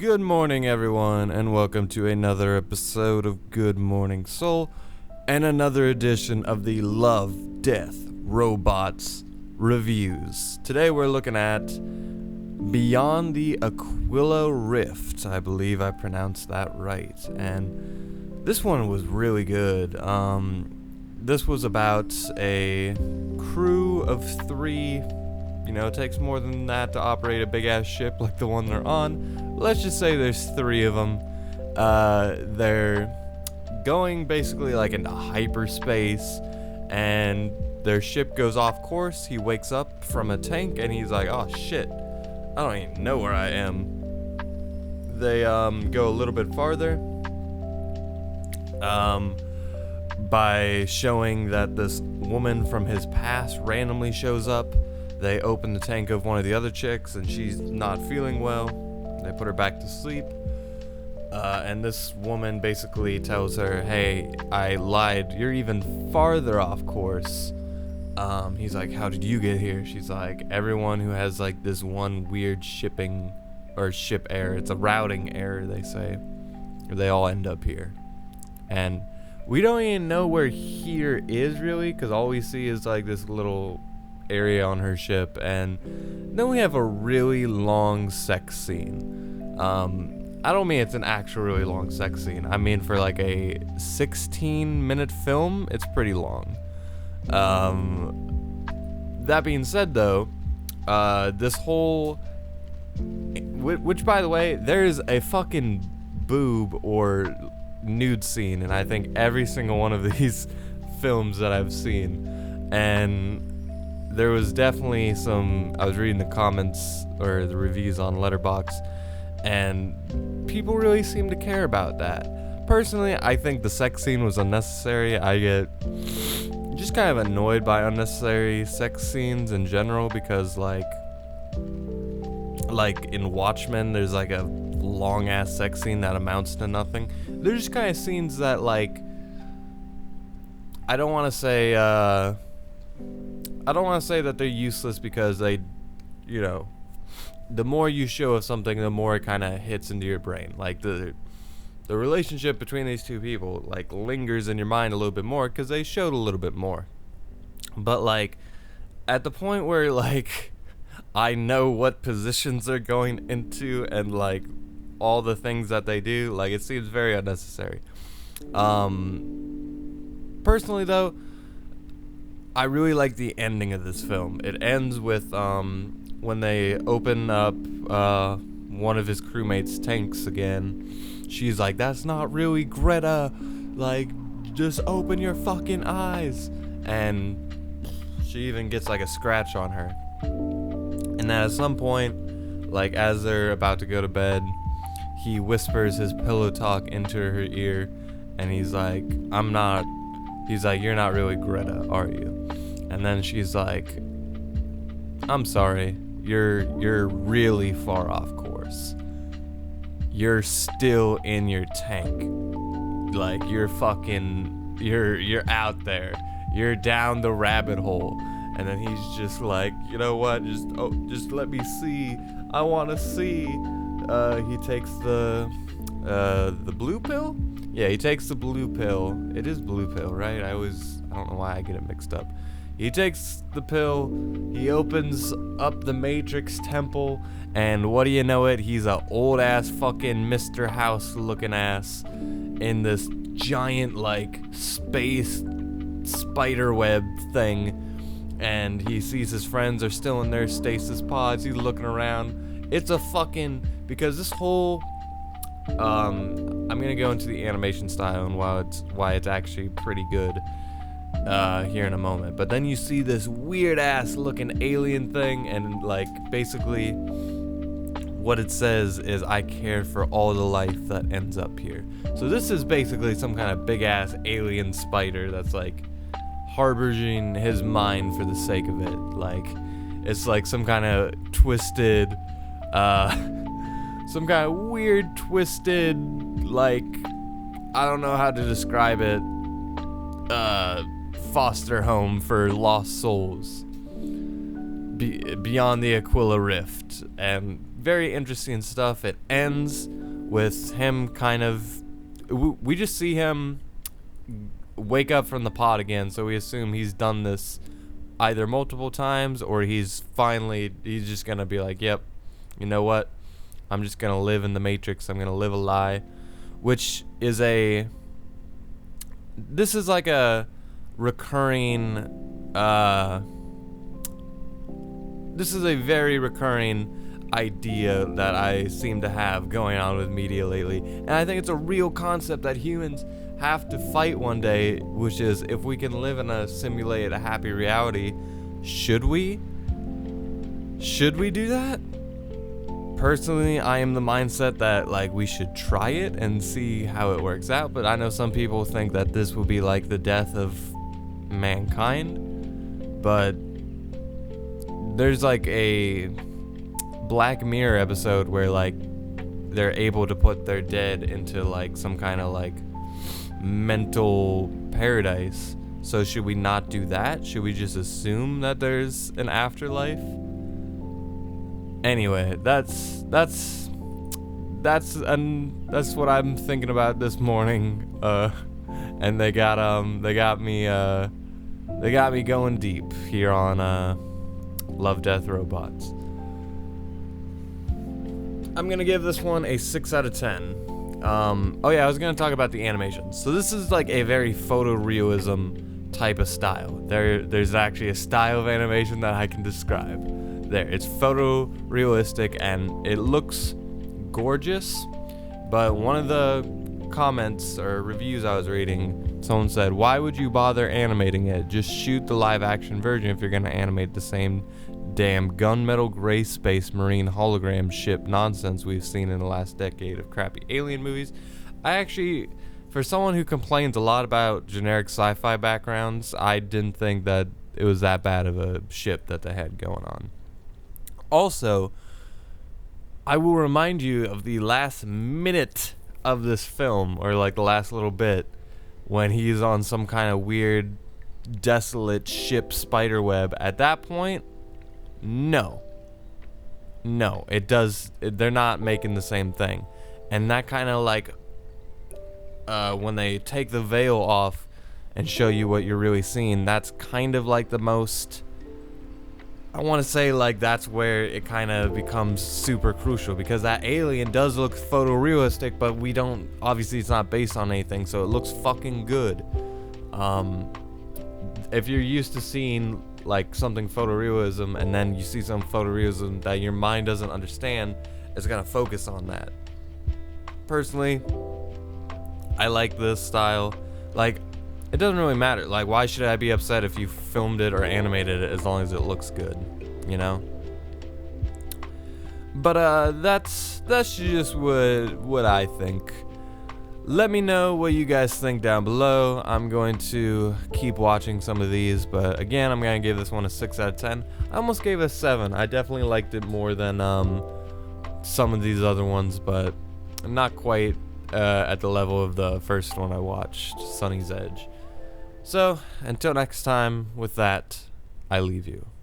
Good morning, everyone, and welcome to another episode of Good Morning Soul and another edition of the Love, Death, Robots reviews. Today we're looking at Beyond the Aquila Rift. I believe I pronounced that right. And this one was really good. This was about a crew of 3. It takes more than that to operate a big-ass ship like the one they're on. Let's just say there's 3 of them. They're going basically like into hyperspace, and their ship goes off course. He wakes up from a tank, and he's like, oh shit, I don't even know where I am. They go a little bit farther by showing that this woman from his past randomly shows up. They open the tank of one of the other chicks, and she's not feeling well. They put her back to sleep. And this woman basically tells her, hey, I lied. You're even farther off course. He's like, how did you get here? She's like, everyone who has like this one weird shipping or ship error. It's a routing error, they say. They all end up here. And we don't even know where here is really, because all we see is like this little area on her ship, and then we have a really long sex scene. I don't mean it's an actual really long sex scene. I mean for like a 16-minute film, it's pretty long. That being said though, this whole, which by the way, there's a fucking boob or nude scene in I think every single one of these films that I've seen, and there was definitely some. I was reading the comments or the reviews on Letterboxd, and people really seem to care about that. Personally, I think the sex scene was unnecessary. I get just kind of annoyed by unnecessary sex scenes in general, because like in Watchmen, there's like a long ass sex scene that amounts to nothing. They're just kind of scenes that, like, I don't want to say that they're useless, because they, the more you show of something, the more it kind of hits into your brain. Like the relationship between these 2 people like lingers in your mind a little bit more because they showed a little bit more. But like at the point where like I know what positions they're going into and like all the things that they do, like it seems very unnecessary. Personally though, I really like the ending of this film. It ends with when they open up one of his crewmates' tanks again. She's like, that's not really Greta, like just open your fucking eyes. And she even gets like a scratch on her. And then at some point, like as they're about to go to bed, he whispers his pillow talk into her ear, and he's like, you're not really Greta, are you? And then she's like, I'm sorry, you're really far off course. You're still in your tank. Like you're out there. You're down the rabbit hole. And then he's just like, you know what? Just let me see. I want to see. He takes the blue pill? Yeah, he takes the blue pill. It is blue pill, right? I don't know why I get it mixed up. He takes the pill, he opens up the Matrix temple, and what do you know it? He's a old ass fucking Mr. House looking ass in this giant like space spider web thing, and he sees his friends are still in their stasis pods. He's looking around. It's a fucking, because this whole I'm gonna go into the animation style and why it's actually pretty good here in a moment. But then you see this weird ass looking alien thing, and like basically what it says is, I care for all the life that ends up here. So this is basically some kind of big ass alien spider that's like harboring his mind for the sake of it. Like it's like some kind of twisted some kind of weird twisted, like, I don't know how to describe it, foster home for lost souls beyond the Aquila Rift. And very interesting stuff. It ends with him kind of, we just see him wake up from the pod again, so we assume he's done this either multiple times, or he's just gonna be like, yep, you know what, I'm just gonna live in the Matrix, I'm gonna live a lie, which is this is like a recurring this is a very recurring idea that I seem to have going on with media lately, and I think it's a real concept that humans have to fight one day, which is, if we can live in a simulated happy reality, should we do that? Personally, I am the mindset that, like, we should try it and see how it works out, but I know some people think that this will be like the death of mankind. But there's like a Black Mirror episode where, like, they're able to put their dead into like some kind of like mental paradise. So should we not do that? Should we just assume that there's an afterlife? Anyway, that's what I'm thinking about this morning. And they got me going deep here on Love, Death, Robots. I'm gonna give this one a 6 out of 10. Oh yeah, I was gonna talk about the animation. So this is like a very photorealism type of style. There's actually a style of animation that I can describe. It's photorealistic and it looks gorgeous. But one of the comments or reviews I was reading, someone said, "Why would you bother animating it? Just shoot the live action version if you're gonna animate the same damn gunmetal gray space marine hologram ship nonsense we've seen in the last decade of crappy alien movies." I actually, for someone who complains a lot about generic sci-fi backgrounds, I didn't think that it was that bad of a ship that they had going on. Also, I will remind you of the last minute of this film, or like the last little bit, when he's on some kind of weird, desolate ship spiderweb. At that point, no, they're not making the same thing. And that kind of like, when they take the veil off and show you what you're really seeing, that's kind of like the most, I want to say, like, that's where it kind of becomes super crucial, because that alien does look photorealistic, but we don't, obviously it's not based on anything, so it looks fucking good. If you're used to seeing like something photorealism and then you see some photorealism that your mind doesn't understand, it's gonna focus on that. Personally, I like this style. Like, it doesn't really matter. Like, why should I be upset if you filmed it or animated it as long as it looks good, you know? But that's just what I think. Let me know what you guys think down below. I'm going to keep watching some of these, but again, I'm going to give this one a 6 out of 10. I almost gave it a 7. I definitely liked it more than some of these other ones, but not quite at the level of the first one I watched, Sunny's Edge. So, until next time, with that, I leave you.